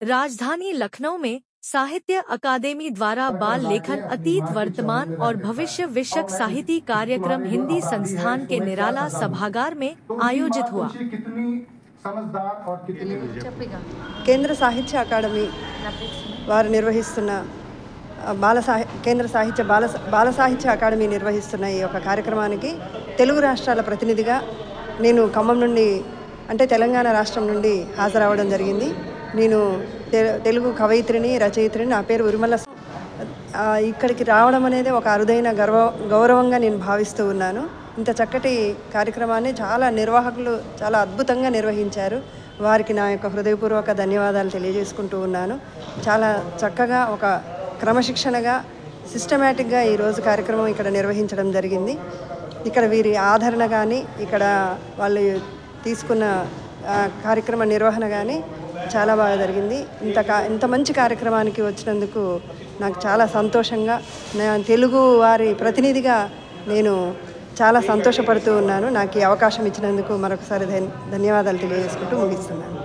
राजधानी लखनऊ में साहित्य अकादमी द्वारा बाल लेखन अतीत वर्तमान और भविष्य विषयक साहित्य कार्यक्रम हिंदी संस्थान के निराला सभागार में आयोजित हुआ। केंद्र साहित्य अकादमी వారు నిర్వహిస్తున్న కేంద్ర సాహిత్య బాల సాహిత్య అకాడమీ నిర్వహిస్తున్న ఈ యొక్క కార్యక్రమానికి తెలుగు రాష్ట్రాల ప్రతినిధిగా నేను ఖమ్మం నుండి అంటే తెలంగాణ రాష్ట్రం నుండి హాజరవడం జరిగింది। నేను తెలుగు కవయిత్రిని రచయిత్రిని, నా పేరు ఉరిమల్ల। ఇక్కడికి రావడం అనేది ఒక అరుదైన గౌరవంగా నేను భావిస్తూ ఉన్నాను। ఇంత చక్కటి కార్యక్రమాన్ని చాలా నిర్వాహకులు చాలా అద్భుతంగా నిర్వహించారు। వారికి నా యొక్క హృదయపూర్వక ధన్యవాదాలు తెలియజేసుకుంటూ ఉన్నాను। చాలా చక్కగా ఒక క్రమశిక్షణగా సిస్టమేటిక్గా ఈరోజు కార్యక్రమం ఇక్కడ నిర్వహించడం జరిగింది। ఇక్కడ వీరి ఆదరణ కానీ ఇక్కడ వాళ్ళు తీసుకున్న కార్యక్రమ నిర్వహణ కానీ చాలా బాగా జరిగింది। ఇంత మంచి కార్యక్రమానికి వచ్చినందుకు నాకు చాలా సంతోషంగా, తెలుగు వారి ప్రతినిధిగా నేను చాలా సంతోషపడుతూ ఉన్నాను। నాకు ఈ అవకాశం ఇచ్చినందుకు మరొకసారి ధన్యవాదాలు తెలియజేసుకుంటూ ముగిస్తున్నాను।